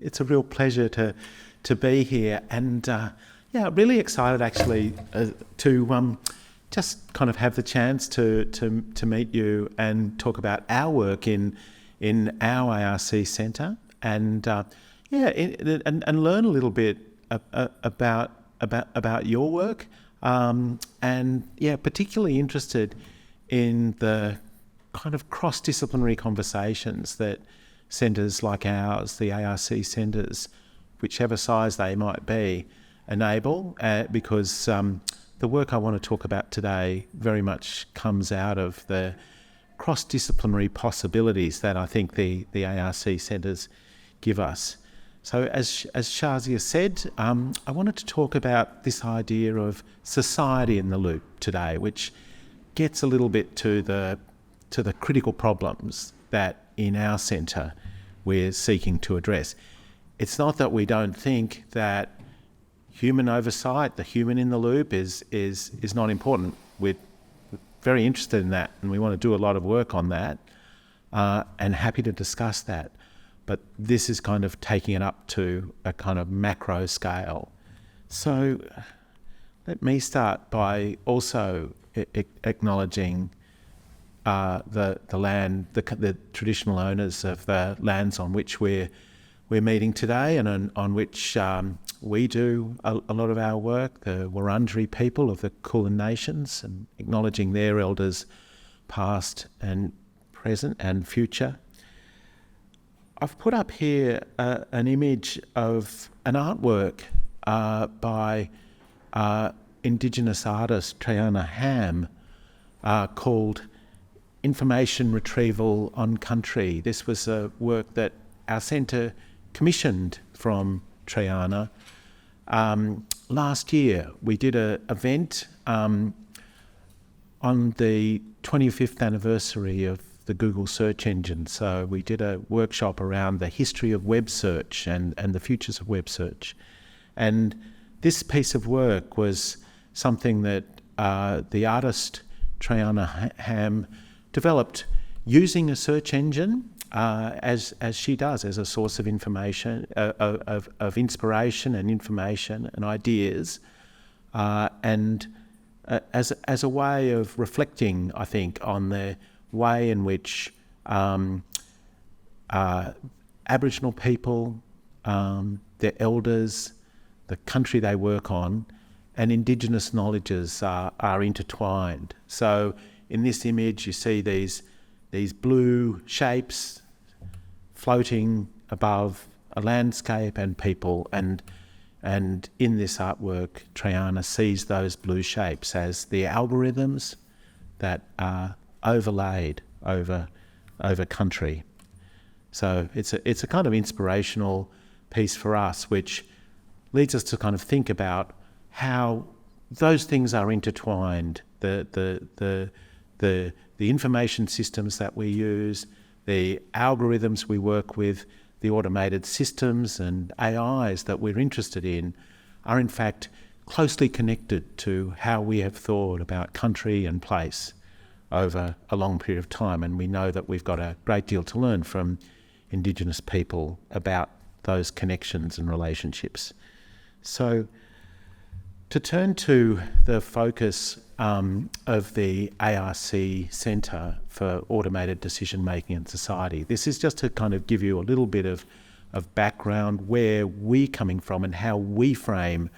It's a real pleasure to be here, and really excited actually to just kind of have the chance to meet you and talk about our work in our ARC Centre, and and learn a little bit about your work, and particularly interested in the kind of cross-disciplinary conversations that centres like ours, the ARC centres, whichever size they might be, enable, because the work I want to talk about today very much comes out of the cross-disciplinary possibilities that I think the ARC centres give us. So as Shazia said, I wanted to talk about this idea of society in the loop today, which gets a little bit to the critical problems that in our centre we're seeking to address. It's not that we don't think that human oversight, the human in the loop, is not important. We're very interested in that, and we want to do a lot of work on that, and happy to discuss that. But this is kind of taking it up to a kind of macro scale. So let me start by also acknowledging the land, the traditional owners of the lands on which we're meeting today, and on which we do a lot of our work, the Wurundjeri people of the Kulin Nations, and acknowledging their elders past and present and future. I've put up here an image of an artwork by Indigenous artist Triana Ham called Information Retrieval on Country. This was a work that our centre commissioned from Triana. Last year we did an event on the 25th anniversary of the Google search engine. So we did a workshop around the history of web search and the futures of web search. And this piece of work was something that the artist Triana Ham developed using a search engine as she does, as a source of information, of inspiration and information and ideas, and as a way of reflecting, I think, on the way in which Aboriginal people, their elders, the country they work on, and Indigenous knowledges are intertwined. So in this image you see these blue shapes floating above a landscape and people, and in this artwork Triana sees those blue shapes as the algorithms that are overlaid over country. So it's a kind of inspirational piece for us, which leads us to kind of think about how those things are intertwined. The information systems that we use, the algorithms we work with, the automated systems and AIs that we're interested in are in fact closely connected to how we have thought about country and place over a long period of time. And we know that we've got a great deal to learn from Indigenous people about those connections and relationships. So to turn to the focus of the ARC Centre for Automated Decision Making in Society, this is just to kind of give you a little bit of background, where we're coming from and how we frame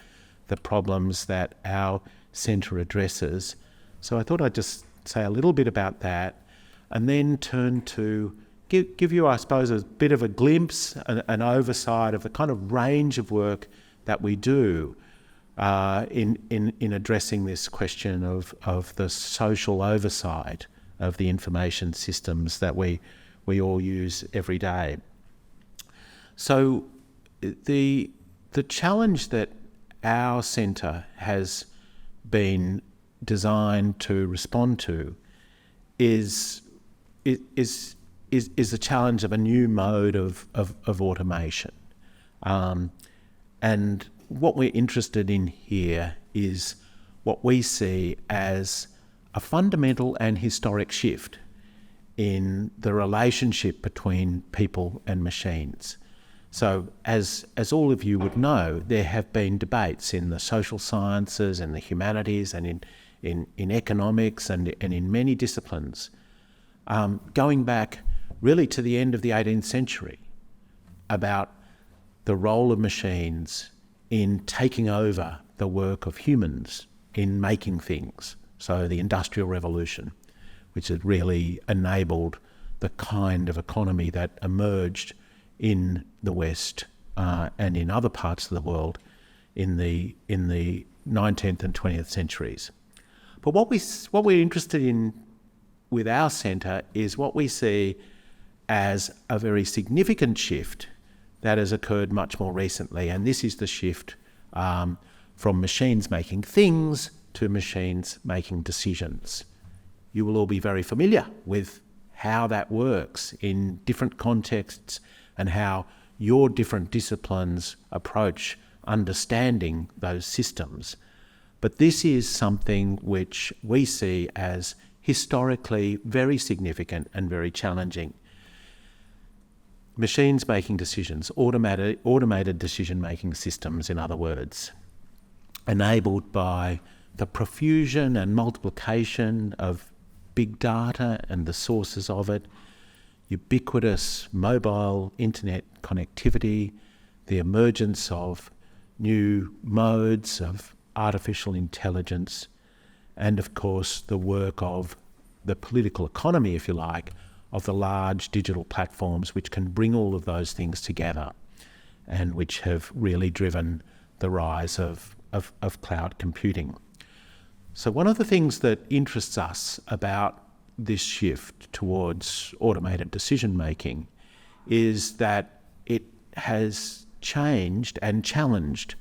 the problems that our centre addresses. So I thought I'd just say a little bit about that, and then turn to give you, I suppose, a bit of a glimpse, an oversight of the kind of range of work that we do in addressing this question of the social oversight of the information systems that we all use every day. So the challenge that our centre has been designed to respond to is the challenge of a new mode of automation. And what we're interested in here is what we see as a fundamental and historic shift in the relationship between people and machines. So as all of you would know, there have been debates in the social sciences and the humanities and in economics and in many disciplines, going back really to the end of the 18th century, about the role of machines in taking over the work of humans in making things. So the Industrial Revolution, which had really enabled the kind of economy that emerged in the West and in other parts of the world in the 19th and 20th centuries. But what we're interested in with our centre is what we see as a very significant shift that has occurred much more recently, and this is the shift from machines making things to machines making decisions. You will all be very familiar with how that works in different contexts and how your different disciplines approach understanding those systems. But this is something which we see as historically very significant and very challenging. Machines making decisions, automated decision-making systems, in other words, enabled by the profusion and multiplication of big data and the sources of it, ubiquitous mobile internet connectivity, the emergence of new modes of artificial intelligence, and of course the work of the political economy, if you like, of the large digital platforms which can bring all of those things together and which have really driven the rise of cloud computing. So one of the things that interests us about this shift towards automated decision making is that it has changed and challenged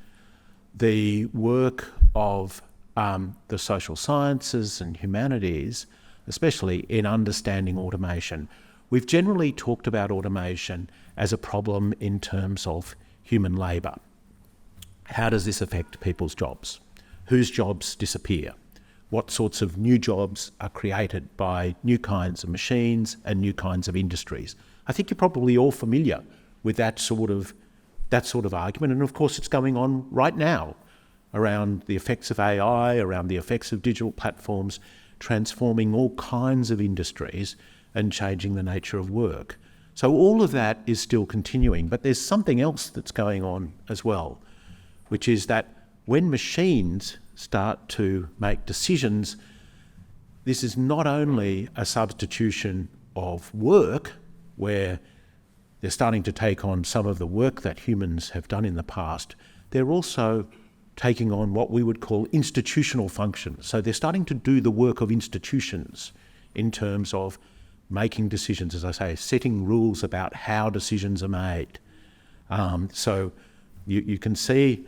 the work of the social sciences and humanities, especially in understanding automation. We've generally talked about automation as a problem in terms of human labour. How does this affect people's jobs? Whose jobs disappear? What sorts of new jobs are created by new kinds of machines and new kinds of industries? I think you're probably all familiar with that sort of argument, and of course it's going on right now around the effects of AI, around the effects of digital platforms, transforming all kinds of industries and changing the nature of work. So all of that is still continuing, but there's something else that's going on as well, which is that when machines start to make decisions, this is not only a substitution of work, where they're starting to take on some of the work that humans have done in the past, they're also taking on what we would call institutional functions. So they're starting to do the work of institutions in terms of making decisions, as I say, setting rules about how decisions are made. So you can see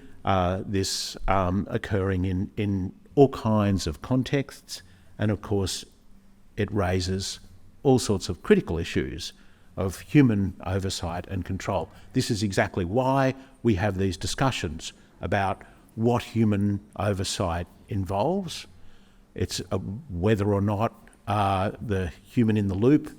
this occurring in all kinds of contexts, and of course it raises all sorts of critical issues of human oversight and control. This is exactly why we have these discussions about what human oversight involves. It's whether or not the human in the loop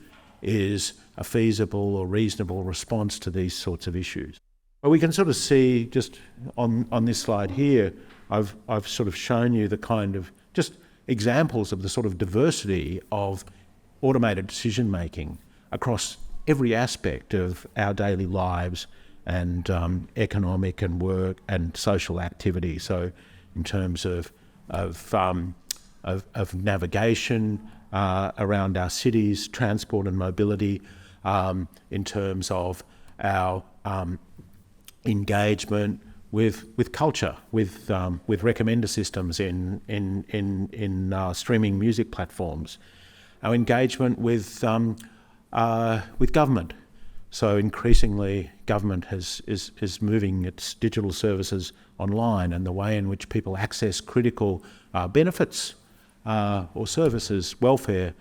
is a feasible or reasonable response to these sorts of issues. But we can sort of see just on this slide here, I've sort of shown you the kind of just examples of the sort of diversity of automated decision making across every aspect of our daily lives and economic and work and social activity. So in terms of navigation around our cities, transport and mobility, in terms of our engagement with culture, with recommender systems in streaming music platforms, our engagement with government. So increasingly, government is moving its digital services online, and the way in which people access critical benefits or services, welfare,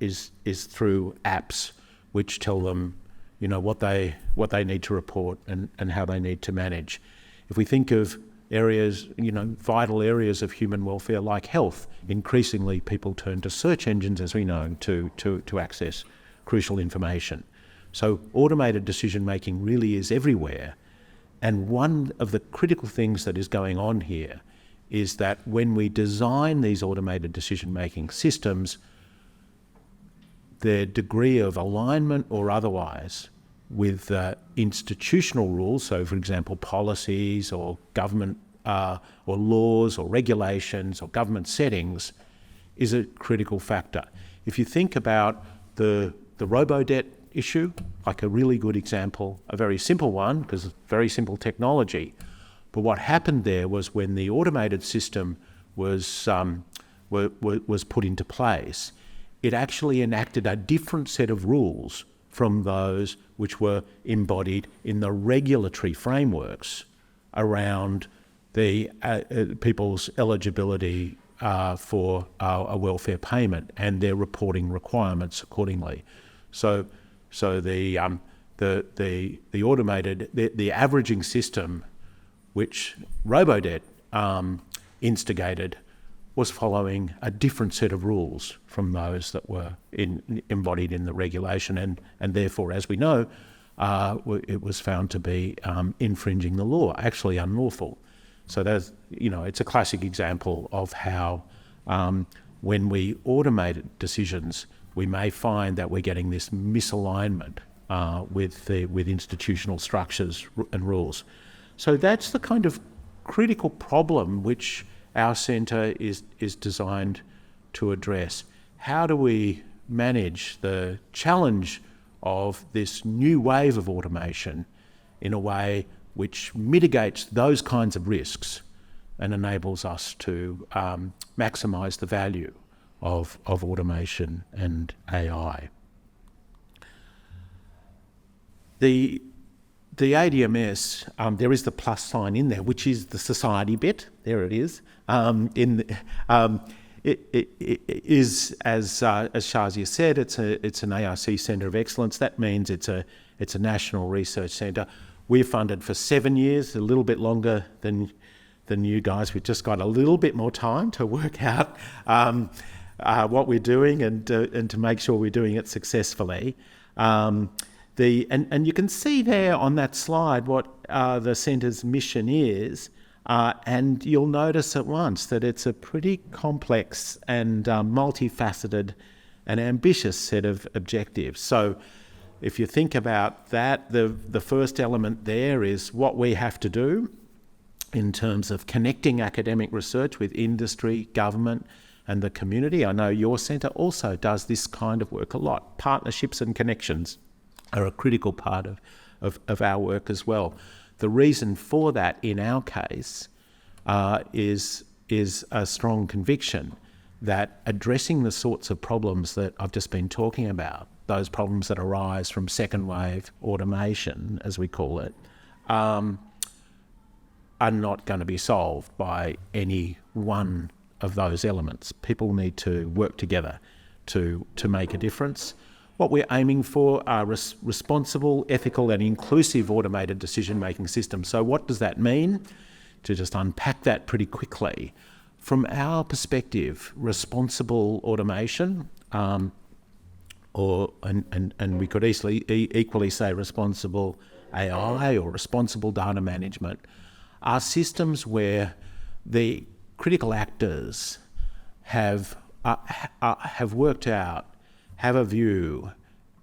is through apps which tell them, what they need to report and how they need to manage. If we think of areas, vital areas of human welfare like health, increasingly people turn to search engines, as we know, to access crucial information. So automated decision making really is everywhere. And one of the critical things that is going on here is that when we design these automated decision making systems, their degree of alignment or otherwise with institutional rules, so for example policies or government or laws or regulations or government settings, is a critical factor. If you think about the robo-debt issue, like a really good example, a very simple one because it's very simple technology, but what happened there was when the automated system was put into place, it actually enacted a different set of rules from those which were embodied in the regulatory frameworks around the people's eligibility for a welfare payment and their reporting requirements accordingly. So the automated, the averaging system which Robodebt instigated was following a different set of rules from those that were embodied in the regulation, and therefore, as we know, it was found to be infringing the law, actually unlawful. So that's, it's a classic example of how when we automate decisions, we may find that we're getting this misalignment with institutional structures and rules. So that's the kind of critical problem which our centre is designed to address. How do we manage the challenge of this new wave of automation in a way which mitigates those kinds of risks and enables us to maximise the value of automation and AI? The ADMS, there is the plus sign in there, which is the society bit. There it is. It is, as Shazia said, it's an ARC Centre of Excellence. That means it's a national research centre. We're funded for 7 years, a little bit longer than you guys. We've just got a little bit more time to work out what we're doing and to make sure we're doing it successfully. And you can see there on that slide what the centre's mission is, and you'll notice at once that it's a pretty complex and multifaceted and ambitious set of objectives. So if you think about that, the first element there is what we have to do in terms of connecting academic research with industry, government and the community. I know your centre also does this kind of work a lot. Partnerships and connections are a critical part of our work as well. The reason for that in our case is a strong conviction that addressing the sorts of problems that I've just been talking about, those problems that arise from second wave automation, as we call it, are not going to be solved by any one of those elements. People need to work together to make a difference. What we're aiming for are responsible, ethical and inclusive automated decision-making systems. So what does that mean? To just unpack that pretty quickly. From our perspective, responsible automation, and we could equally say responsible AI or responsible data management, are systems where the critical actors have worked out, have a view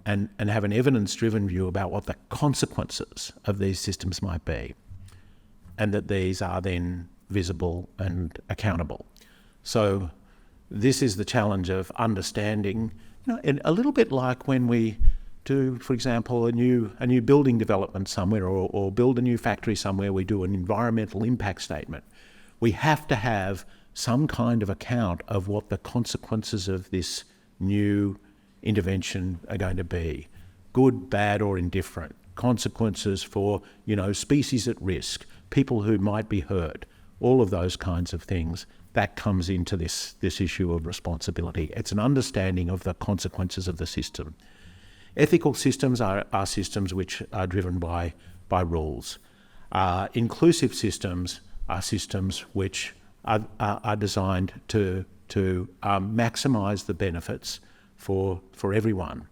and have an evidence-driven view about what the consequences of these systems might be, and that these are then visible and accountable. So this is the challenge of understanding, and a little bit like when we do, for example, a new building development somewhere or build a new factory somewhere, we do an environmental impact statement. We have to have some kind of account of what the consequences of this new intervention are going to be, good, bad or indifferent, consequences for species at risk, people who might be hurt, all of those kinds of things. That comes into this issue of responsibility. It's an understanding of the consequences of the system. Ethical systems are systems which are driven by rules. Inclusive systems are systems which are designed to maximise the benefits for everyone.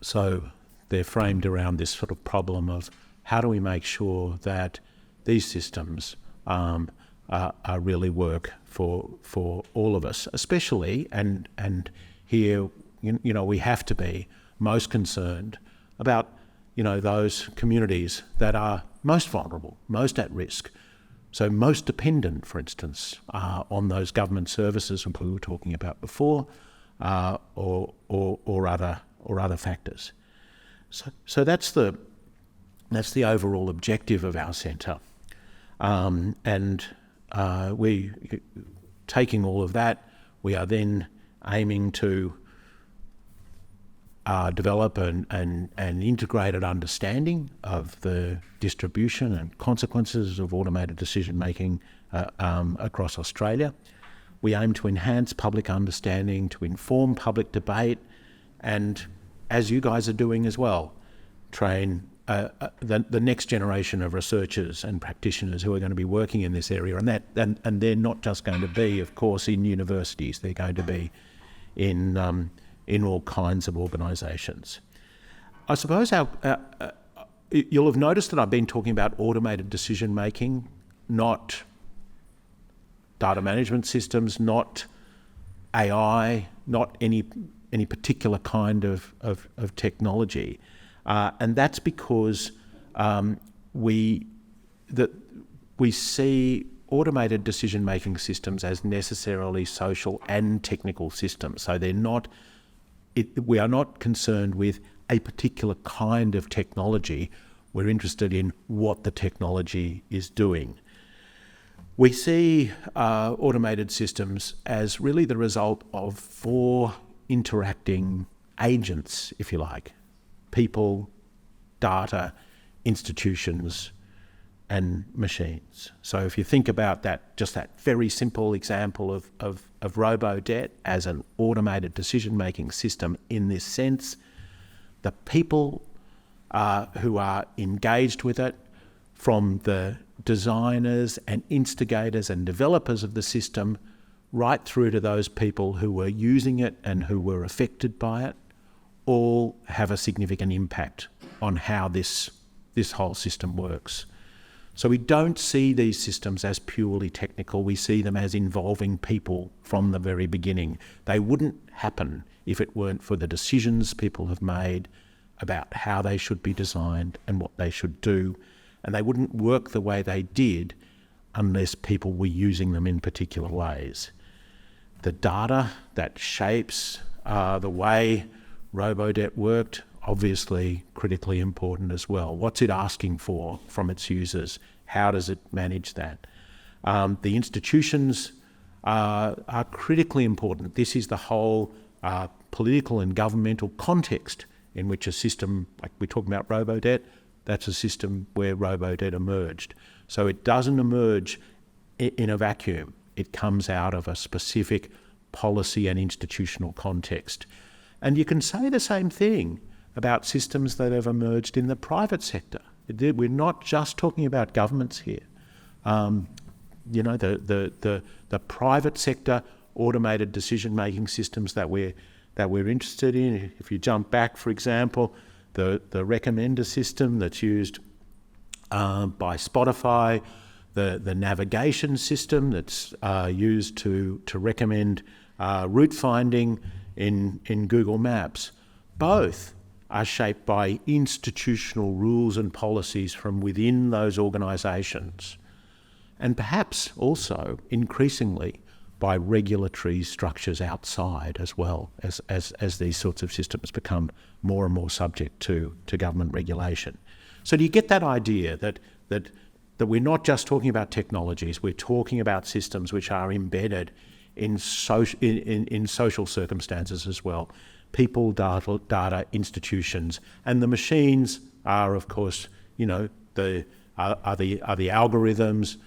So they're framed around this sort of problem of how do we make sure that these systems are really work for all of us, especially, and here, we have to be most concerned about, those communities that are most vulnerable, most at risk, so most dependent, for instance, on those government services we were talking about before, or other factors. So that's the overall objective of our centre, and we, taking all of that, we are then aiming to develop an integrated understanding of the distribution and consequences of automated decision making across Australia. We aim to enhance public understanding, to inform public debate, and, as you guys are doing as well, train the next generation of researchers and practitioners who are going to be working in this area. And they're not just going to be, of course, in universities. They're going to be in all kinds of organisations. I suppose you'll have noticed that I've been talking about automated decision making, not data management systems, not AI, not any particular kind of technology. And that's because we see automated decision-making systems as necessarily social and technical systems. So we are not concerned with a particular kind of technology. We're interested in what the technology is doing. We see automated systems as really the result of 4 interacting agents, if you like: people, data, institutions, and machines. So if you think about that, just that very simple example of robo-debt as an automated decision-making system in this sense, the people who are engaged with it, from the designers and instigators and developers of the system, right through to those people who were using it and who were affected by it, all have a significant impact on how this whole system works. So we don't see these systems as purely technical. We see them as involving people from the very beginning. They wouldn't happen if it weren't for the decisions people have made about how they should be designed and what they should do. And they wouldn't work the way they did unless people were using them in particular ways. The data that shapes the way robo-debt worked, obviously critically important as well. What's it asking for from its users? How does it manage that? The institutions are critically important. This is the whole political and governmental context in which a system, like we're talking about robo-debt, that's a system where robo-debt emerged. So it doesn't emerge in a vacuum. It comes out of a specific policy and institutional context. And you can say the same thing about systems that have emerged in the private sector. We're not just talking about governments here. The private sector automated decision-making systems that we're interested in. If you jump back, for example, the recommender system that's used by Spotify, the navigation system that's used to recommend route finding in Google Maps, both are shaped by institutional rules and policies from within those organisations, and perhaps also increasingly by regulatory structures outside as well, as these sorts of systems become more and more subject to government regulation. So do you get that idea that we're not just talking about technologies, we're talking about systems which are embedded in social circumstances as well? People, data, institutions, and the machines are, of course, the algorithms,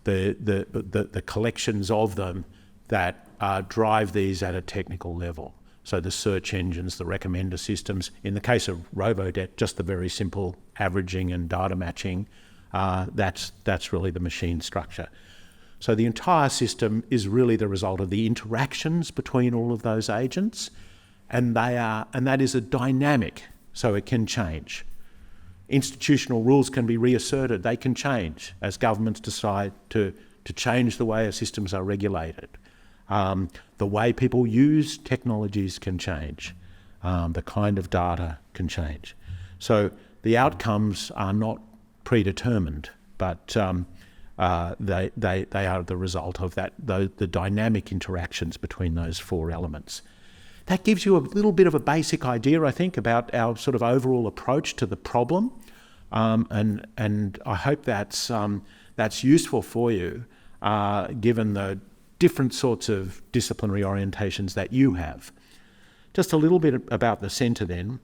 the collections of them that drive these at a technical level. So the search engines, the recommender systems. In the case of robo-debt, just the very simple averaging and data matching. That's really the machine structure. So the entire system is really the result of the interactions between all of those agents, and that is a dynamic, so it can change. Institutional rules can be reasserted, they can change as governments decide to change the way our systems are regulated. The way people use technologies can change. The kind of data can change. So the outcomes are not predetermined, but they are the result of the dynamic interactions between those four elements. That gives you a little bit of a basic idea, I think, about our sort of overall approach to the problem, and I hope that's useful for you, given the different sorts of disciplinary orientations that you have. Just a little bit about the centre then.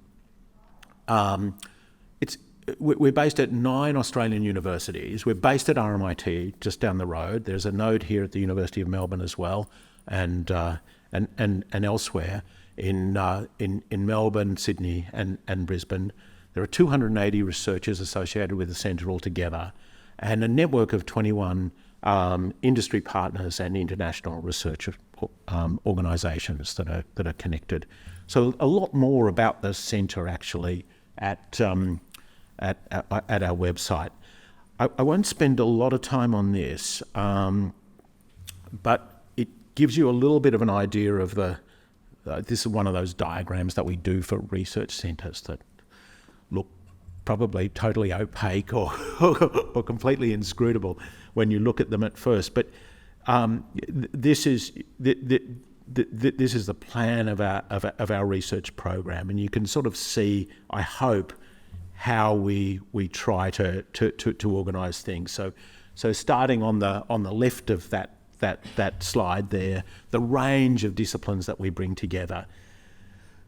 We're based at 9 Australian universities. We're based at RMIT, just down the road. There's a node here at the University of Melbourne as well, and elsewhere in Melbourne, Sydney, and Brisbane. There are 280 researchers associated with the centre altogether, and a network of 21 industry partners and international research organisations that are connected. So a lot more about the centre actually at our website. I won't spend a lot of time on this, but it gives you a little bit of an idea of this is one of those diagrams that we do for research centres that look probably totally opaque or completely inscrutable when you look at them at first. But this is the plan of our research program, and you can sort of see, I hope, how we try to organise things. So starting on the left of that slide there, the range of disciplines that we bring together.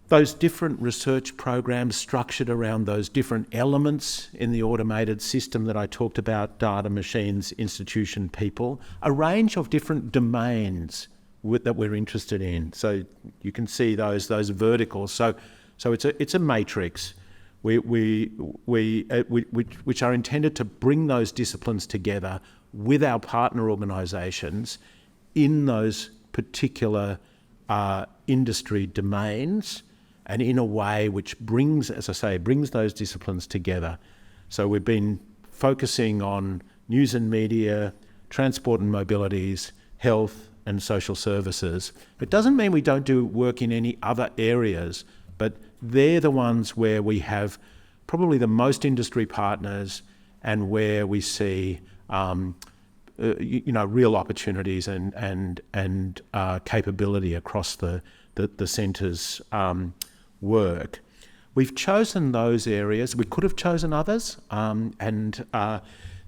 Those different research programs structured around those different elements in the automated system that I talked about: data, machines, institution, people, a range of different domains that we're interested in. So you can see those verticals. So it's a matrix which are intended to bring those disciplines together with our partner organisations in those particular industry domains, and in a way which brings those disciplines together. So we've been focusing on news and media, transport and mobilities, health and social services. It doesn't mean we don't do work in any other areas, but they're the ones where we have probably the most industry partners and where we see real opportunities and capability across the centre's work. We've chosen those areas. We could have chosen others, and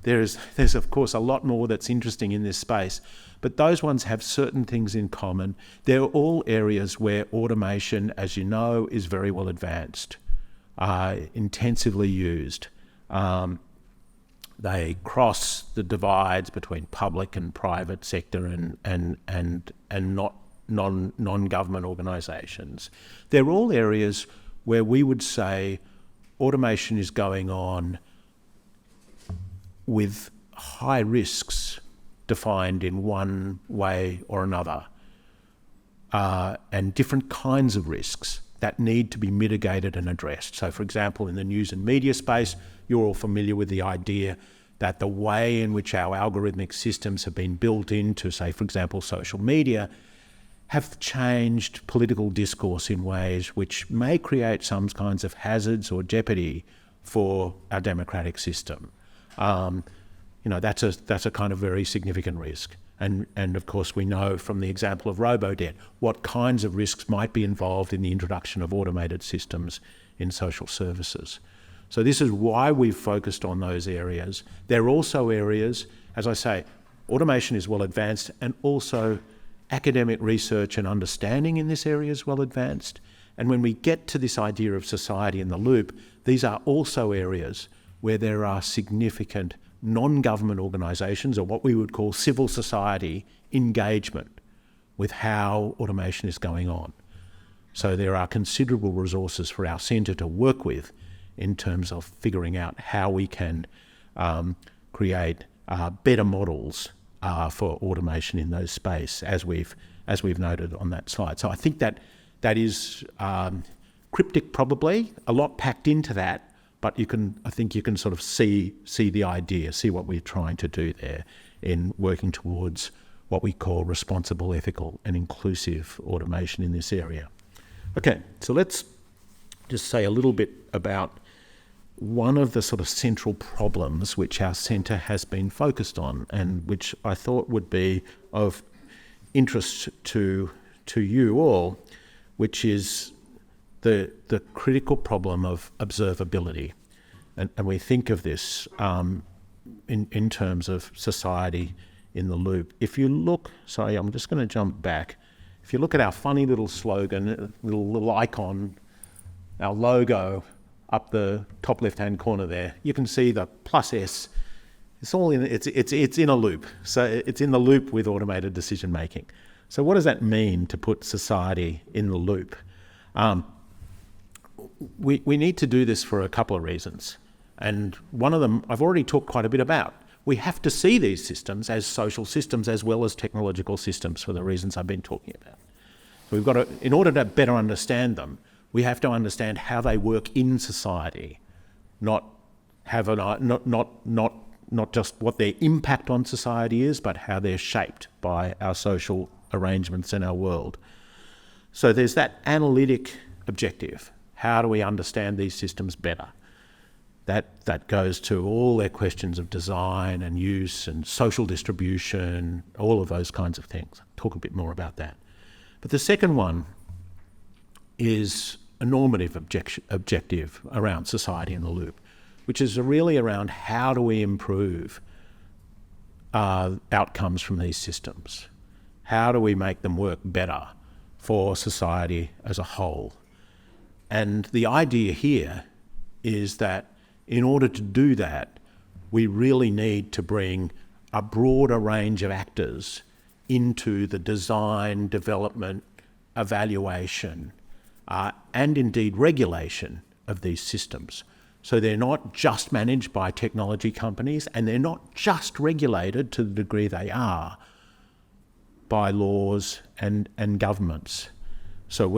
there's of course a lot more that's interesting in this space, but those ones have certain things in common. They're all areas where automation, as you know, is very well advanced, intensively used. They cross the divides between public and private sector and not non-government organisations. They're all areas where we would say automation is going on with high risks defined in one way or another, and different kinds of risks that need to be mitigated and addressed. So, for example, in the news and media space, you're all familiar with the idea that the way in which our algorithmic systems have been built into, say, for example, social media, have changed political discourse in ways which may create some kinds of hazards or jeopardy for our democratic system. That's a kind of very significant risk. And of course, we know from the example of robo-debt what kinds of risks might be involved in the introduction of automated systems in social services. So this is why we've focused on those areas. There are also areas, as I say, automation is well advanced, and also academic research and understanding in this area is well advanced. And when we get to this idea of society in the loop, these are also areas where there are significant non-government organisations, or what we would call civil society engagement with how automation is going on. So there are considerable resources for our centre to work with in terms of figuring out how we can create better models for automation in those space, as we've noted on that slide. So I think that that is cryptic, probably, a lot packed into that, but I think you can sort of see the idea, see what we're trying to do there in working towards what we call responsible, ethical and inclusive automation in this area. Okay, so let's just say a little bit about one of the sort of central problems which our centre has been focused on, and which I thought would be of interest to you all, which is the critical problem of observability. And we think of this in terms of society in the loop. If you look, sorry, I'm just going to jump back. If you look at our funny little slogan, little icon, our logo up the top left-hand corner there, you can see the +S. It's all in. It's in a loop. So it's in the loop with automated decision making. So what does that mean to put society in the loop? We need to do this for a couple of reasons, and one of them I've already talked quite a bit about. We have to see these systems as social systems as well as technological systems for the reasons I've been talking about. So we've got to, in order to better understand them, we have to understand how they work in society, not just what their impact on society is, but how they're shaped by our social arrangements in our world. So there's that analytic objective. How do we understand these systems better? That goes to all their questions of design and use and social distribution, all of those kinds of things. I'll talk a bit more about that. But the second one is a normative objective around society in the loop, which is really around how do we improve outcomes from these systems? How do we make them work better for society as a whole? And the idea here is that in order to do that, we really need to bring a broader range of actors into the design, development, evaluation, and indeed regulation of these systems. So they're not just managed by technology companies, and they're not just regulated to the degree they are by laws and governments. So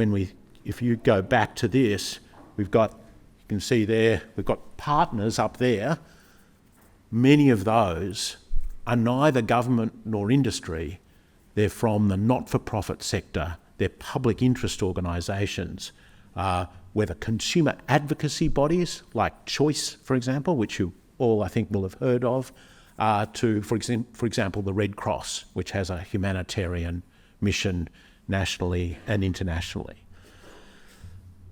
if you go back to this, you can see there, we've got partners up there. Many of those are neither government nor industry. They're from the not-for-profit sector. They're public interest organisations, whether consumer advocacy bodies like Choice, for example, which you all I think will have heard of, to, for example, the Red Cross, which has a humanitarian mission nationally and internationally.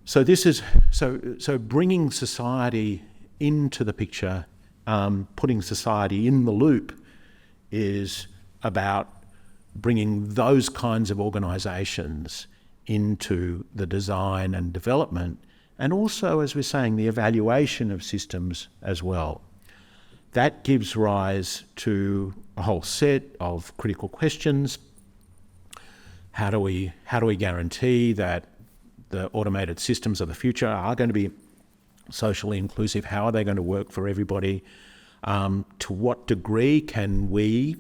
So this is so bringing society into the picture, putting society in the loop, is about bringing those kinds of organisations into the design and development, and also, as we're saying, the evaluation of systems as well. That gives rise to a whole set of critical questions. How do we guarantee that the automated systems of the future are going to be socially inclusive? How are they going to work for everybody? To what degree can we,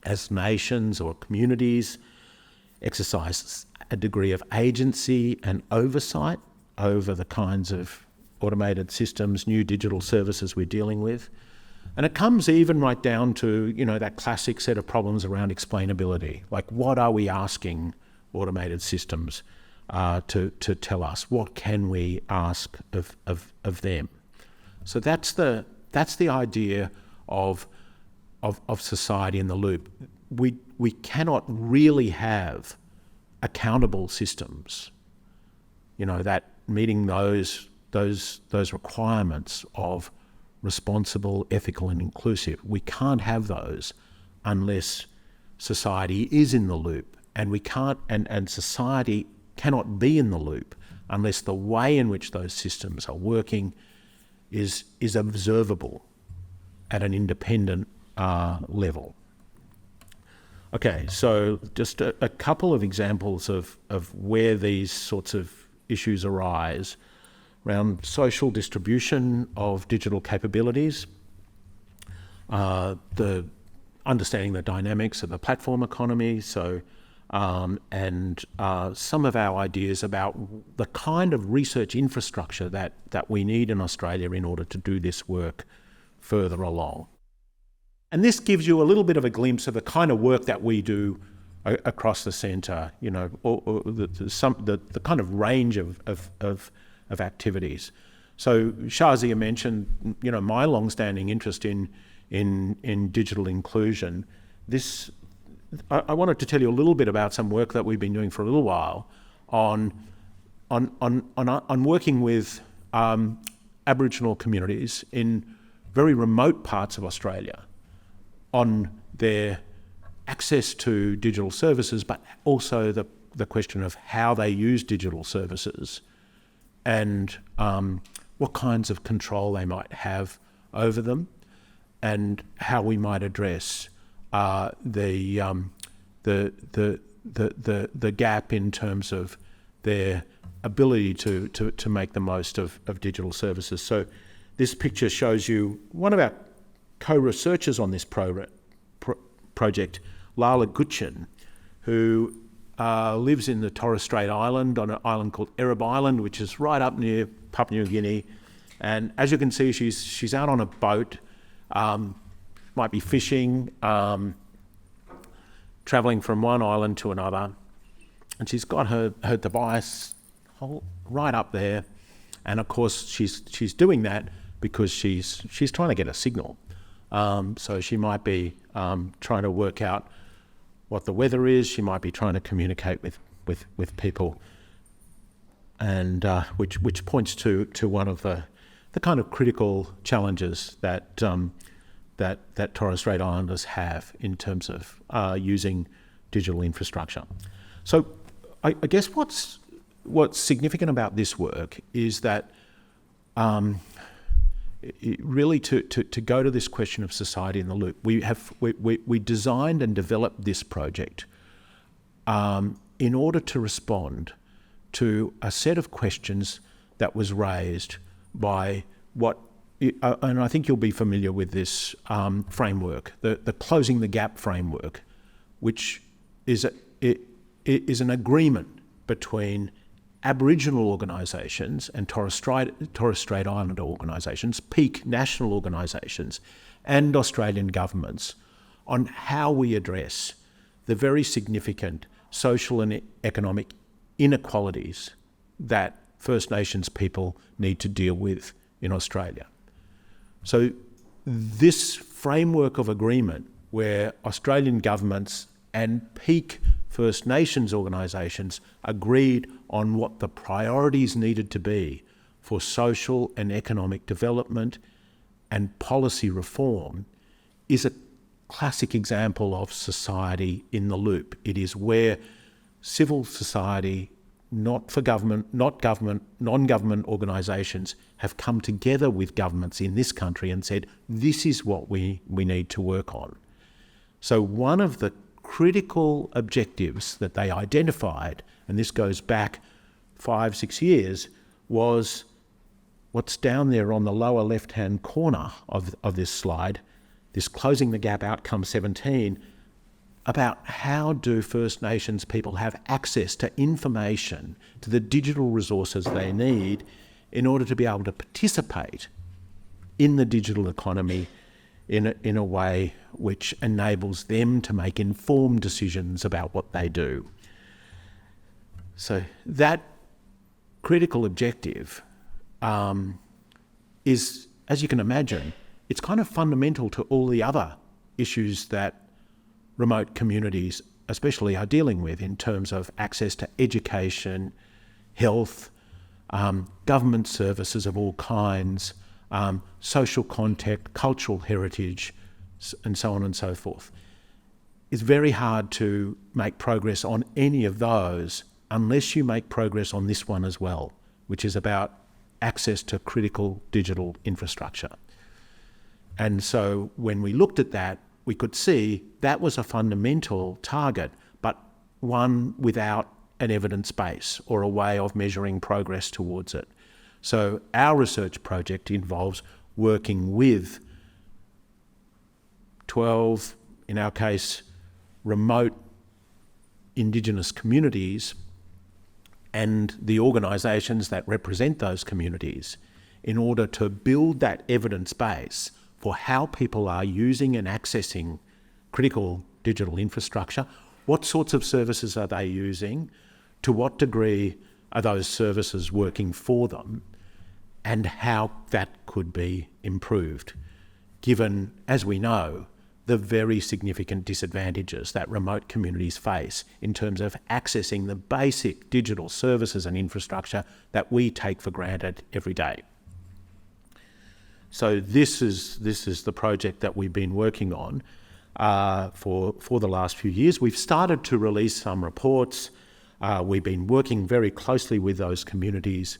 as nations or communities, exercise a degree of agency and oversight over the kinds of automated systems, new digital services we're dealing with? And it comes even right down to, that classic set of problems around explainability. Like, what are we asking automated systems to tell us? What can we ask of them? So that's the idea of society in the loop. We cannot really have accountable systems, that meeting those requirements of responsible, ethical and inclusive. We can't have those unless society is in the loop, and we can't, and society cannot be in the loop unless the way in which those systems are working is observable at an independent level. Okay, so just a couple of examples of where these sorts of issues arise around social distribution of digital capabilities, the understanding the dynamics of the platform economy. So and some of our ideas about the kind of research infrastructure that we need in Australia in order to do this work further along. And this gives you a little bit of a glimpse of the kind of work that we do across the centre, you know, or the kind of range of activities. So Shazia mentioned, you know, my long-standing interest in digital inclusion. I wanted to tell you a little bit about some work that we've been doing for a little while on working with Aboriginal communities in very remote parts of Australia on their access to digital services, but also the question of how they use digital services and what kinds of control they might have over them, and how we might address the gap in terms of their ability to make the most of digital services. So this picture shows you one of our co-researchers on this project, Lala Gutchin, who lives in the Torres Strait Island on an island called Ereb Island, which is right up near Papua New Guinea. And as you can see, she's out on a boat, might be fishing, travelling from one island to another, and she's got her device right up there. And of course, she's doing that because she's trying to get a signal. So she might be trying to work out what the weather is. She might be trying to communicate with people, and which points to one of the kind of critical challenges that Torres Strait Islanders have in terms of using digital infrastructure. So I guess what's significant about this work is that really to go to this question of society in the loop, we designed and developed this project in order to respond to a set of questions that was raised by and I think you'll be familiar with this framework, the Closing the Gap framework, which is an agreement between Aboriginal organisations and Torres Strait Islander organisations, peak national organisations, and Australian governments on how we address the very significant social and economic inequalities that First Nations people need to deal with in Australia. So this framework of agreement, where Australian governments and peak First Nations organisations agreed on what the priorities needed to be for social and economic development and policy reform, is a classic example of society in the loop. It is where civil society, non-government organisations have come together with governments in this country and said, this is what we need to work on. So one of the critical objectives that they identified, and this goes back 5-6 years, was what's down there on the lower left-hand corner of this slide, this Closing the Gap Outcome 17, about how do First Nations people have access to information, to the digital resources they need in order to be able to participate in the digital economy in a way which enables them to make informed decisions about what they do. So that critical objective is, as you can imagine, it's kind of fundamental to all the other issues that remote communities especially are dealing with in terms of access to education, health, government services of all kinds, social contact, cultural heritage, and so on and so forth. It's very hard to make progress on any of those unless you make progress on this one as well, which is about access to critical digital infrastructure. And so when we looked at that, we could see that was a fundamental target, but one without an evidence base or a way of measuring progress towards it. So our research project involves working with 12, in our case, remote Indigenous communities and the organisations that represent those communities in order to build that evidence base for how people are using and accessing critical digital infrastructure. What sorts of services are they using? To what degree are those services working for them? And how that could be improved, given, as we know, the very significant disadvantages that remote communities face in terms of accessing the basic digital services and infrastructure that we take for granted every day. So this is the project that we've been working on for the last few years. We've started to release some reports. We've been working very closely with those communities.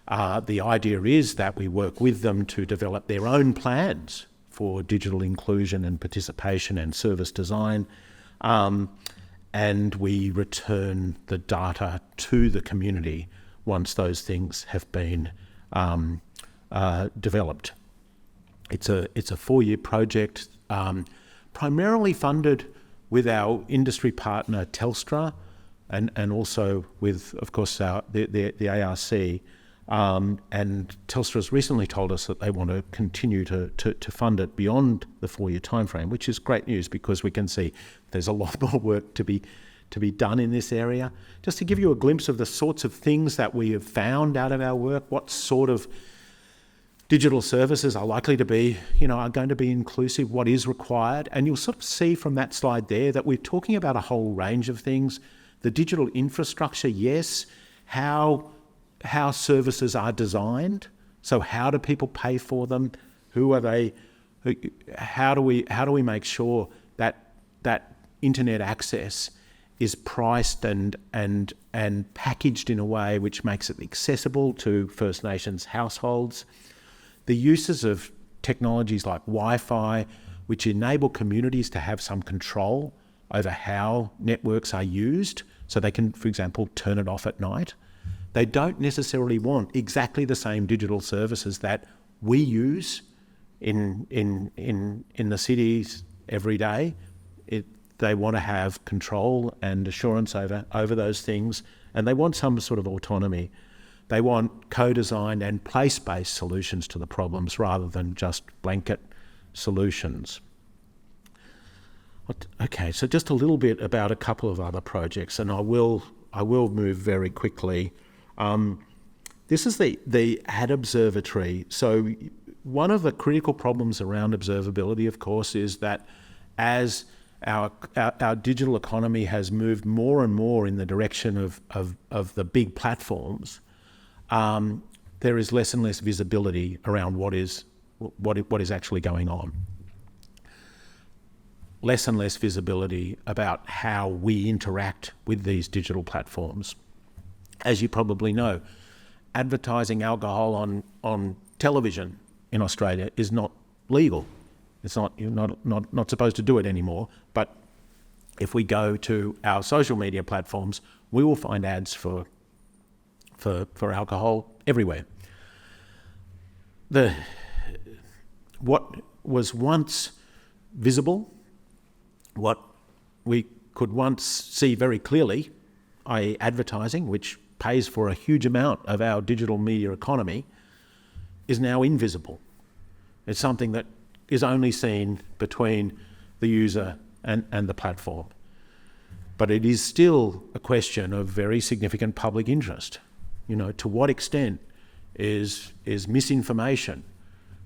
The idea is that we work with them to develop their own plans for digital inclusion and participation and service design, and we return the data to the community once those things have been developed. It's a 4-year project, primarily funded with our industry partner Telstra, and also with, of course, the ARC. And Telstra has recently told us that they want to continue to fund it beyond the 4-year timeframe, which is great news because we can see there's a lot more work to be done in this area. Just to give you a glimpse of the sorts of things that we have found out of our work, what sort of digital services are likely to be, are going to be inclusive, what is required. And you'll sort of see from that slide there that we're talking about a whole range of things. The digital infrastructure, yes. How services are designed. So how do people pay for them? Who are they? How do we make sure that internet access is priced and packaged in a way which makes it accessible to First Nations households? The uses of technologies like Wi-Fi, which enable communities to have some control over how networks are used, so they can, for example, turn it off at night. They don't necessarily want exactly the same digital services that we use in the cities every day. They want to have control and assurance over those things, and they want some sort of autonomy. They want co-designed and place-based solutions to the problems rather than just blanket solutions. Okay, so just a little bit about a couple of other projects, and I will move very quickly. This is the Ad Observatory. So one of the critical problems around observability, of course, is that as our digital economy has moved more and more in the direction of the big platforms, there is less and less visibility around what is actually going on. Less and less visibility about how we interact with these digital platforms. As you probably know, advertising alcohol on television in Australia is not legal. It's not, you're not supposed to do it anymore. But if we go to our social media platforms, we will find ads for alcohol everywhere. What was once visible, what we could once see very clearly, i.e. advertising, which pays for a huge amount of our digital media economy, is now invisible. It's something that is only seen between the user and the platform. But it is still a question of very significant public interest. To what extent is misinformation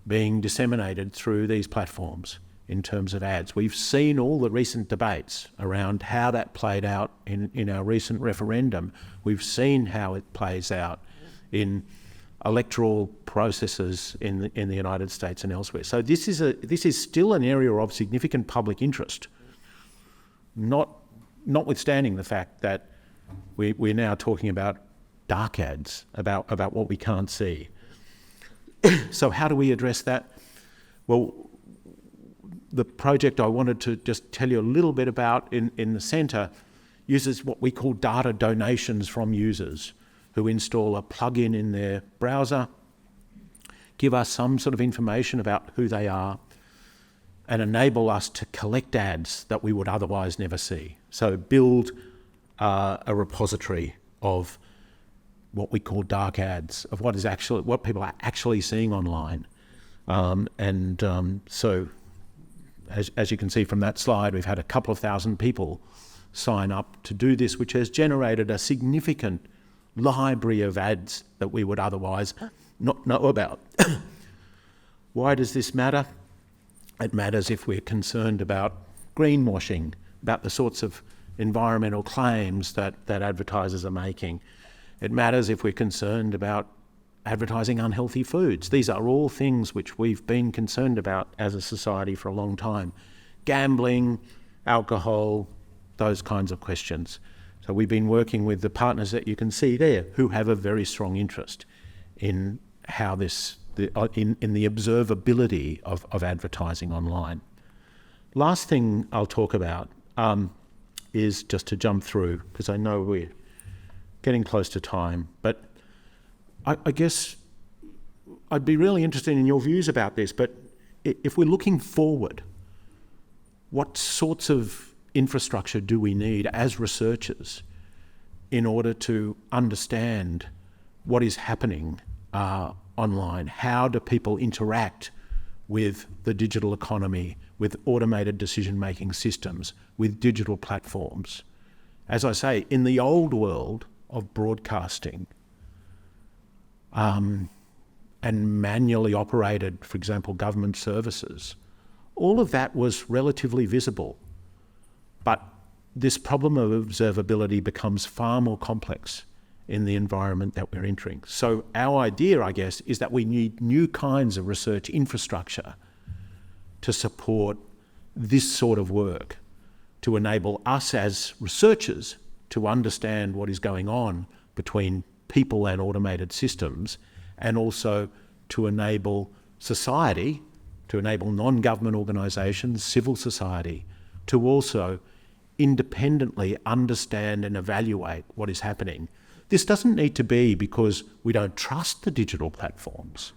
being disseminated through these platforms in terms of ads? We've seen all the recent debates around how that played out in our recent referendum. We've seen how it plays out in electoral processes in the United States and elsewhere. So this is still an area of significant public interest, notwithstanding the fact that we're now talking about dark ads, about what we can't see. So how do we address that? Well, the project I wanted to just tell you a little bit about in the centre uses what we call data donations from users who install a plugin in their browser, give us some sort of information about who they are, and enable us to collect ads that we would otherwise never see. So build a repository of what we call dark ads, of what people are actually seeing online. So as you can see from that slide, we've had a couple of thousand people sign up to do this, which has generated a significant library of ads that we would otherwise not know about. Why does this matter? It matters if we're concerned about greenwashing, about the sorts of environmental claims that advertisers are making. It matters if we're concerned about advertising unhealthy foods. These are all things which we've been concerned about as a society for a long time. Gambling, alcohol, those kinds of questions. So we've been working with the partners that you can see there who have a very strong interest in how in the observability of advertising online. Last thing I'll talk about is just to jump through, because I know we're getting close to time, but I guess I'd be really interested in your views about this, but if we're looking forward, what sorts of infrastructure do we need as researchers in order to understand what is happening online? How do people interact with the digital economy, with automated decision-making systems, with digital platforms? As I say, in the old world of broadcasting and manually operated, for example, government services, all of that was relatively visible. But this problem of observability becomes far more complex in the environment that we're entering. So our idea, I guess, is that we need new kinds of research infrastructure to support this sort of work, to enable us as researchers to understand what is going on between people and automated systems, and also to enable society, to enable non-government organisations, civil society, to also independently understand and evaluate what is happening. This doesn't need to be because we don't trust the digital platforms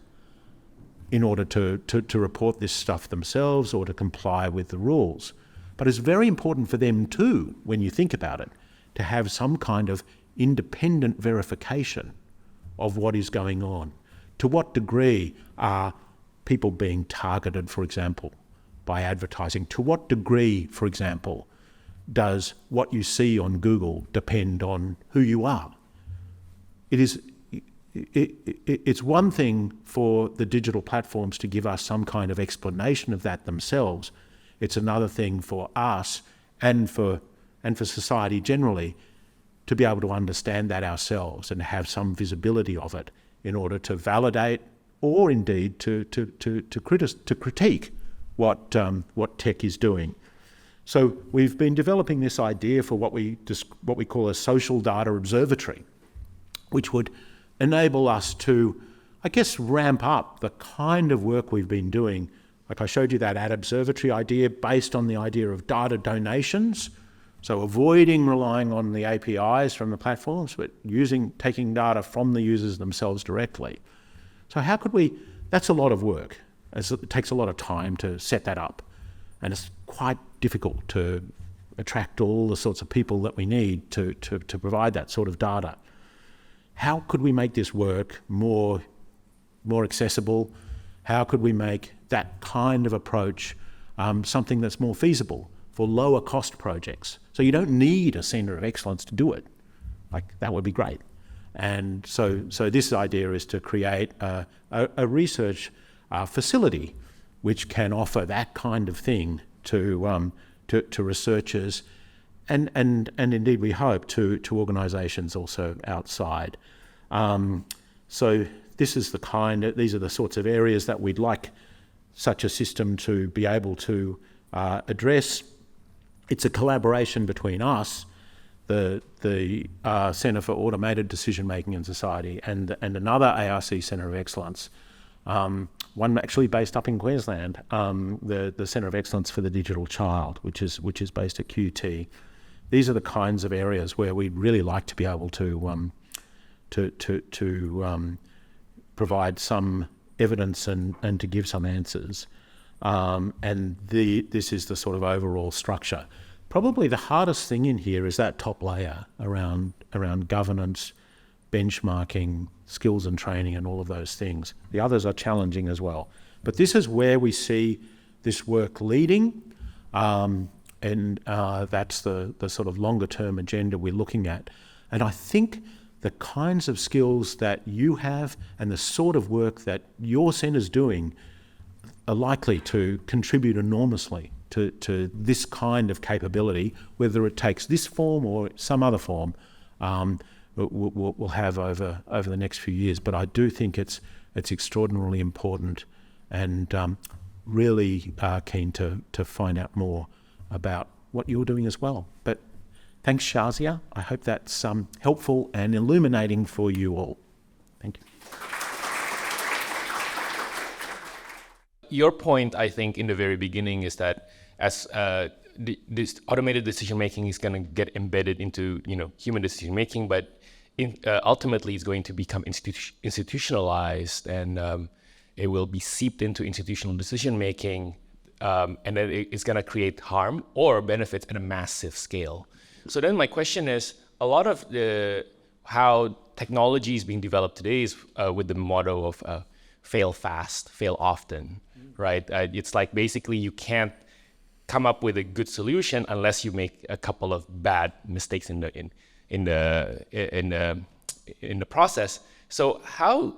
in order to report this stuff themselves or to comply with the rules. But it's very important for them too, when you think about it, to have some kind of independent verification of what is going on. To what degree are people being targeted, for example, by advertising? To what degree, for example, does what you see on Google depend on who you are? It's one thing for the digital platforms to give us some kind of explanation of that themselves. It's another thing for us and for society generally to be able to understand that ourselves and have some visibility of it in order to validate or indeed to critique what tech is doing. So we've been developing this idea for what we call a social data observatory, which would enable us to, I guess, ramp up the kind of work we've been doing. Like I showed you that ad observatory idea based on the idea of data donations, so avoiding relying on the APIs from the platforms, but taking data from the users themselves directly. So how could we, that's a lot of work. It takes a lot of time to set that up, and it's quite difficult to attract all the sorts of people that we need to provide that sort of data. How could we make this work more accessible? How could we make that kind of approach something that's more feasible for lower cost projects? So you don't need a centre of excellence to do it. Like, that would be great. And so this idea is to create a research facility which can offer that kind of thing to researchers and indeed we hope to organisations also outside. So these are the sorts of areas that we'd like such a system to be able to address. It's a collaboration between us, the Centre for Automated Decision Making in Society, and another ARC Centre of Excellence, one actually based up in Queensland, the Centre of Excellence for the Digital Child, which is based at QT. These are the kinds of areas where we'd really like to be able to provide some evidence and to give some answers. This is the sort of overall structure. probably the hardest thing in here is that top layer around governance, benchmarking, skills and training, and all of those things. The others are challenging as well. But this is where we see this work leading, and that's the sort of longer term agenda we're looking at. And I think the kinds of skills that you have and the sort of work that your centre's doing are likely to contribute enormously to this kind of capability, whether it takes this form or some other form. We'll have over the next few years. But I do think it's extraordinarily important, and really keen to find out more about what you're doing as well. But thanks, Shazia. I hope that's helpful and illuminating for you all. Thank you. Your point, I think, in the very beginning is that as this automated decision making is going to get embedded into human decision making, but ultimately it's going to become institutionalized, and it will be seeped into institutional decision making, and then it's going to create harm or benefits at a massive scale. So then my question is, a lot of how technology is being developed today is with the motto of fail fast, fail often, right? It's like basically you can't come up with a good solution unless you make a couple of bad mistakes in the process. So how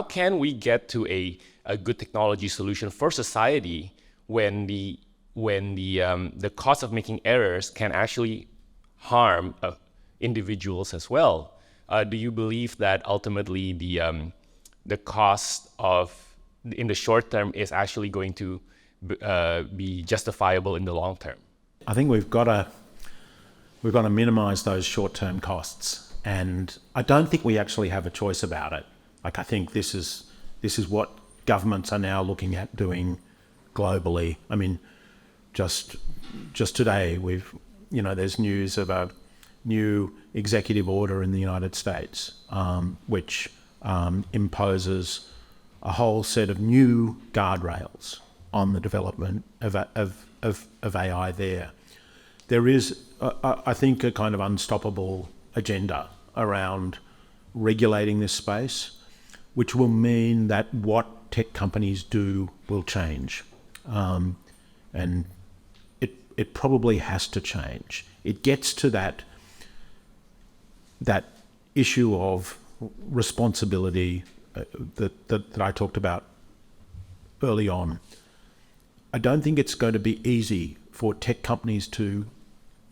can we get to a good technology solution for society when the cost of making errors can actually harm individuals as well? Do you believe that ultimately the cost in the short term is actually going to be justifiable in the long term? I think we've got to minimize those short-term costs, and I don't think we actually have a choice about it. Like, I think this is what governments are now looking at doing globally. I mean, just today there's news of a new executive order in the United States, which imposes a whole set of new guardrails on the development of AI there. There is, I think, a kind of unstoppable agenda around regulating this space, which will mean that what tech companies do will change. And it probably has to change. It gets to that issue of responsibility that I talked about early on. I don't think it's going to be easy for tech companies to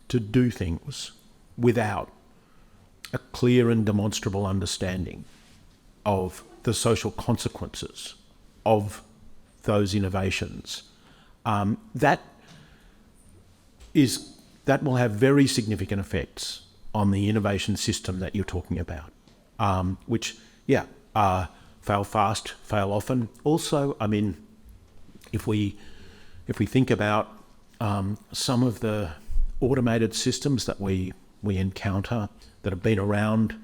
do things without a clear and demonstrable understanding of the social consequences of those innovations. That will have very significant effects on the innovation system that you're talking about, which, fail fast, fail often. Also, I mean, if we think about some of the automated systems that we encounter that have been around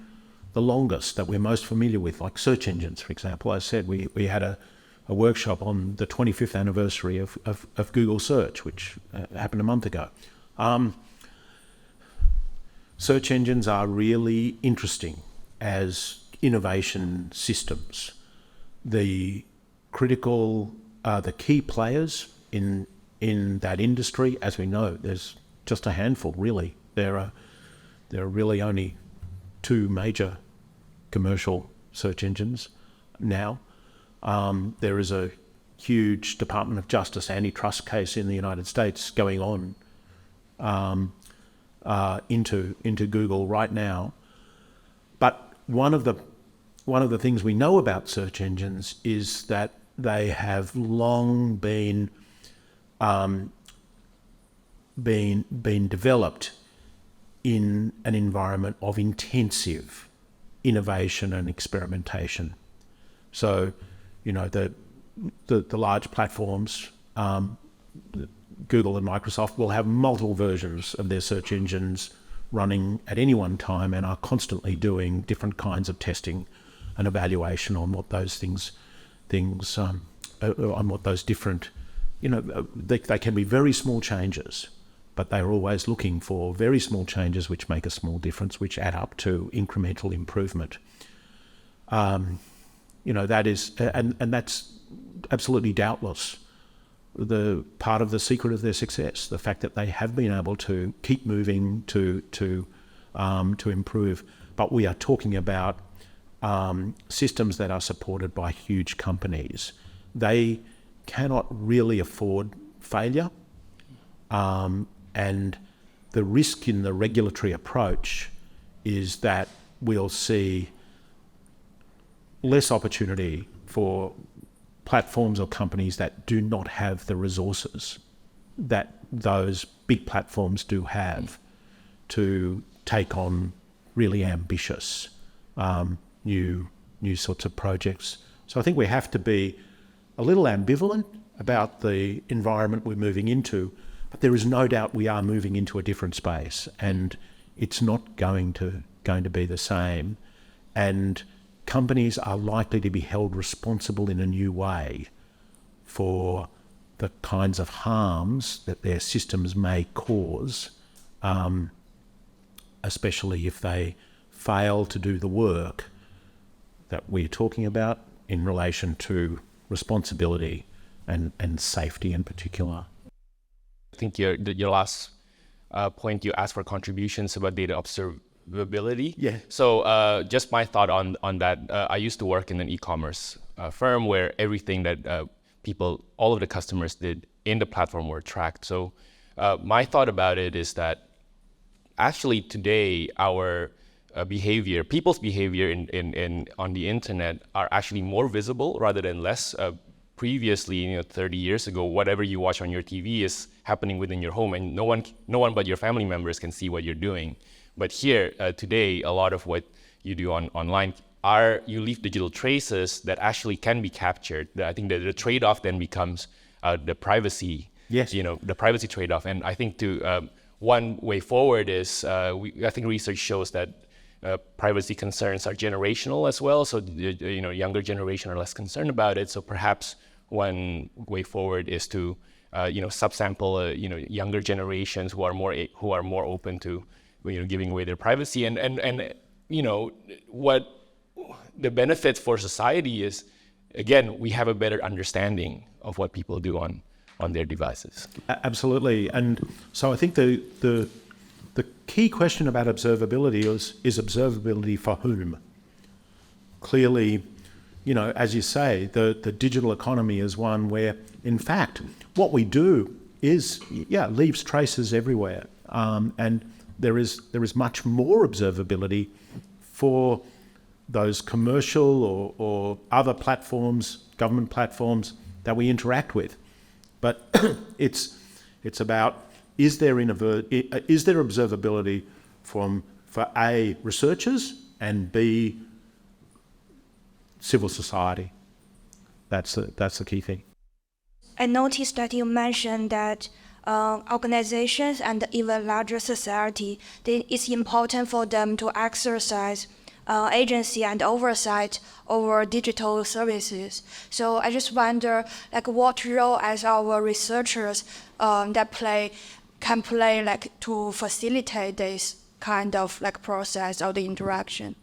the longest, that we're most familiar with, like search engines, for example. I said we had a workshop on the 25th anniversary of Google Search, which happened a month ago. Search engines are really interesting as innovation systems. The key players in that industry, as we know, there's just a handful, really. There are really only two major commercial search engines now. There is a huge Department of Justice antitrust case in the United States going on into Google right now. But one of the things we know about search engines is that they have long been developed in an environment of intensive innovation and experimentation. So, the large platforms, Google and Microsoft, will have multiple versions of their search engines running at any one time and are constantly doing different kinds of testing and evaluation on what those on what those different, they can be very small changes, but they're always looking for very small changes which make a small difference, which add up to incremental improvement. That is, and that's absolutely doubtless the part of the secret of their success, the fact that they have been able to keep moving to improve. But we are talking about systems that are supported by huge companies. They cannot really afford failure, and the risk in the regulatory approach is that we'll see less opportunity for platforms or companies that do not have the resources that those big platforms do have to take on really ambitious new sorts of projects. So I think we have to be a little ambivalent about the environment we're moving into, but there is no doubt we are moving into a different space, and it's not going to be the same. And companies are likely to be held responsible in a new way for the kinds of harms that their systems may cause, especially if they fail to do the work that we're talking about in relation to responsibility and safety in particular. I think your last point, you asked for contributions about data observability. Yeah. So just my thought on that. I used to work in an e-commerce firm where everything that all of the customers did in the platform were tracked. So my thought about it is that actually today our people's behavior on the internet are actually more visible rather than less. Previously, 30 years ago, whatever you watch on your TV is happening within your home, and no one but your family members can see what you're doing. But here, today, a lot of what you do online you leave digital traces that actually can be captured. I think that the trade-off then becomes the privacy. Yes. The privacy trade-off. And I think one way forward is, I think research shows that privacy concerns are generational as well. So younger generation are less concerned about it. So perhaps one way forward is to subsample younger generations who are more open to giving away their privacy, and what the benefits for society is, again, we have a better understanding of what people do on their devices. Absolutely. And so I think the key question about observability is observability for whom? Clearly, as you say, the digital economy is one where, in fact, what we do is, leaves traces everywhere. And there is much more observability for those commercial or other platforms, government platforms that we interact with. But it's about, is there observability for A, researchers, and B, civil society? That's the key thing. I noticed that you mentioned that organizations and even larger society, it's important for them to exercise agency and oversight over digital services. So I just wonder, what role as our researchers can play to facilitate this kind of process or the interaction.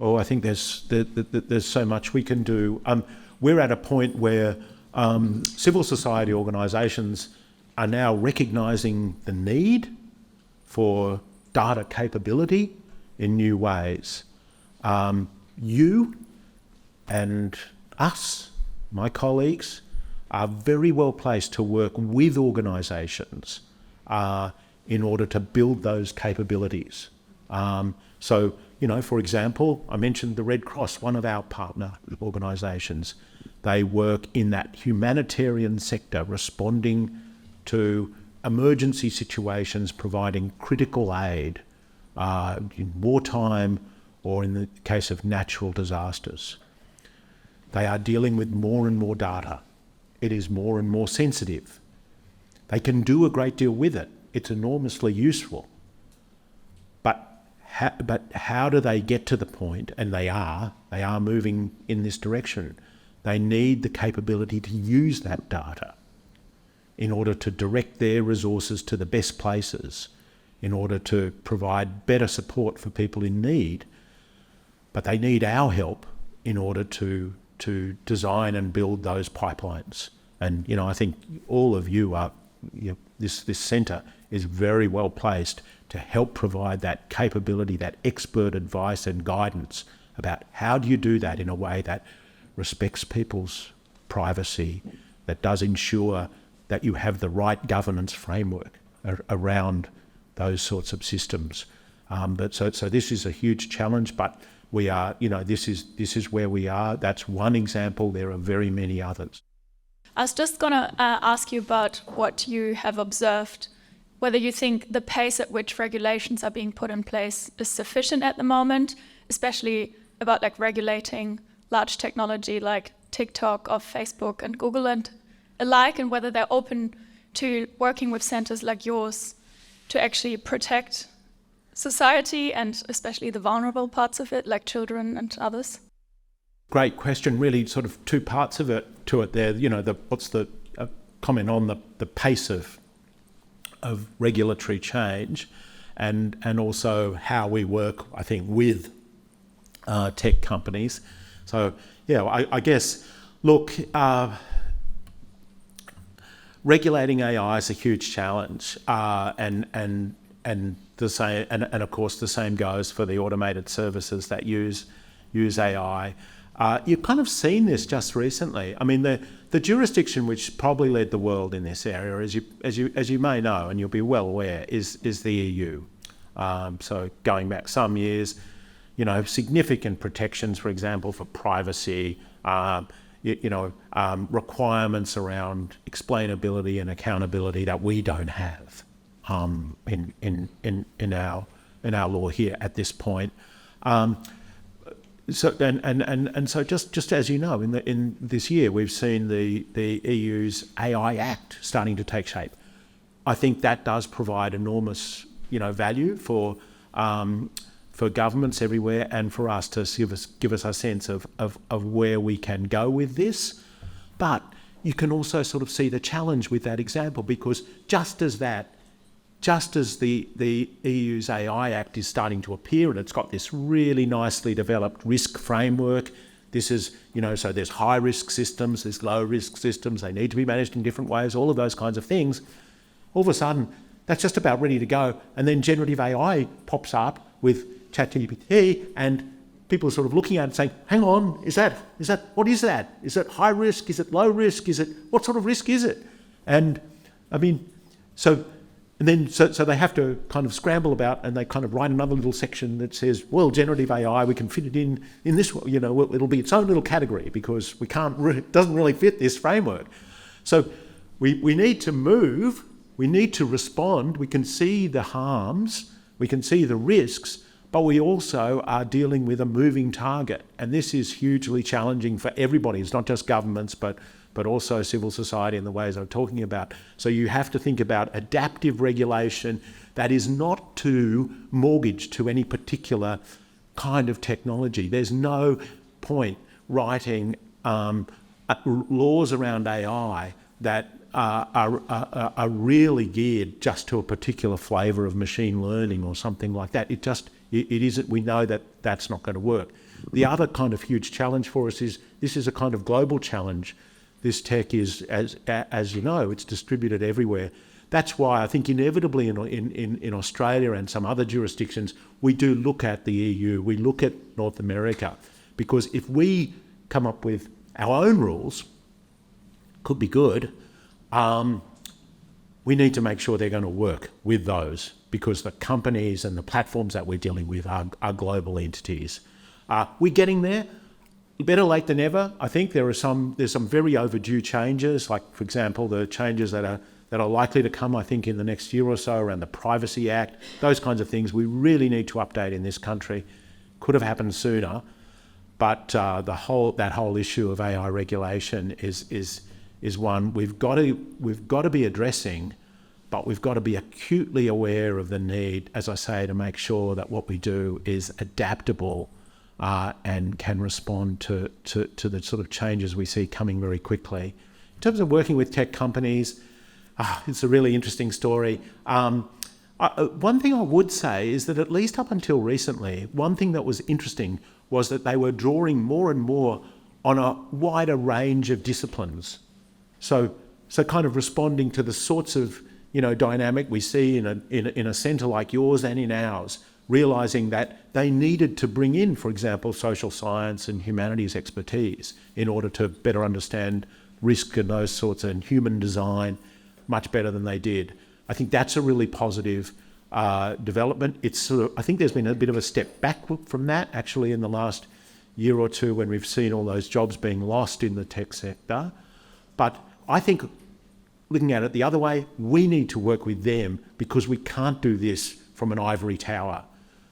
Oh, I think there's so much we can do. We're at a point where civil society organisations are now recognising the need for data capability in new ways. You and us, my colleagues, are very well placed to work with organisations in order to build those capabilities. So, for example, I mentioned the Red Cross, one of our partner organisations. They work in that humanitarian sector, responding to emergency situations, providing critical aid in wartime or in the case of natural disasters. They are dealing with more and more data. It is more and more sensitive. They can do a great deal with it. It's enormously useful. But how do they get to the point, and they are moving in this direction. They need the capability to use that data in order to direct their resources to the best places, in order to provide better support for people in need. But they need our help in order to design and build those pipelines. And, I think all of you are, this centre is very well placed to help provide that capability, that expert advice and guidance about how do you do that in a way that respects people's privacy, that does ensure that you have the right governance framework around those sorts of systems. So this is a huge challenge, but we are, this is where we are. That's one example. There are very many others. I was just going to ask you about what you have observed, whether you think the pace at which regulations are being put in place is sufficient at the moment, especially about regulating large technology like TikTok or Facebook and Google and alike, and whether they're open to working with centers like yours to actually protect society and especially the vulnerable parts of it, like children and others. Great question. Really, sort of two parts of it to it there. What's the comment on the pace of regulatory change, and also how we work, I think, with tech companies. So I guess, look, regulating AI is a huge challenge, and the same, and of course the same goes for the automated services that use AI. You've kind of seen this just recently. I mean, the jurisdiction which probably led the world in this area, as you may know, and you'll be well aware, is the EU. So going back some years, significant protections, for example, for privacy, requirements around explainability and accountability that we don't have in our law here at this point. So just as you know, in this year we've seen the EU's AI Act starting to take shape. I think that does provide enormous value for governments everywhere, and for us to give us a sense of where we can go with this. But you can also sort of see the challenge with that example, because just as the EU's AI Act is starting to appear, and it's got this really nicely developed risk framework. This is, so there's high risk systems, there's low risk systems, they need to be managed in different ways, all of those kinds of things. All of a sudden, that's just about ready to go. And then generative AI pops up with ChatGPT, and people are sort of looking at it saying, hang on, what is that? Is it high risk? Is it low risk? What sort of risk is it? And I mean, so they have to kind of scramble about, and they kind of write another little section that says, well, generative AI, we can fit it in this, it'll be its own little category because it doesn't really fit this framework. So we need to move, we need to respond, we can see the harms, we can see the risks, but we also are dealing with a moving target. And this is hugely challenging for everybody. It's not just governments, but also civil society in the ways I'm talking about. So you have to think about adaptive regulation that is not too mortgaged to any particular kind of technology. There's no point writing laws around AI that are really geared just to a particular flavour of machine learning or something like that. It isn't. We know that that's not going to work. The other kind of huge challenge for us is this is a kind of global challenge. This tech is, as you know, it's distributed everywhere. That's why I think inevitably in Australia and some other jurisdictions, we do look at the EU, we look at North America, because if we come up with our own rules, could be good, we need to make sure they're going to work with those, because the companies and the platforms that we're dealing with are global entities. We're getting there. Better late than never. I think there's some very overdue changes, like, for example, the changes that are likely to come, I think, in the next year or so around the Privacy Act, those kinds of things we really need to update in this country. Could have happened sooner, but that whole issue of AI regulation is one we've got to be addressing, but we've got to be acutely aware of the need, as I say, to make sure that what we do is adaptable and can respond to the sort of changes we see coming very quickly. In terms of working with tech companies, it's a really interesting story. One thing I would say is that at least up until recently, one thing that was interesting was that they were drawing more and more on a wider range of disciplines. So kind of responding to the sorts of dynamic we see in a centre like yours and in ours, realising that they needed to bring in, for example, social science and humanities expertise in order to better understand risk and those sorts and human design much better than they did. I think that's a really positive development. I think there's been a bit of a step back from that actually in the last year or two when we've seen all those jobs being lost in the tech sector. But I think looking at it the other way, we need to work with them because we can't do this from an ivory tower.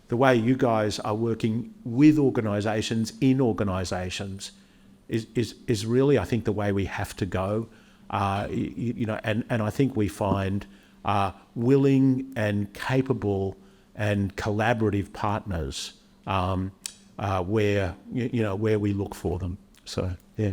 The way you guys are working with organisations, in organisations, is really, I think, the way we have to go. And I think we find willing and capable and collaborative partners where we look for them. So, yeah.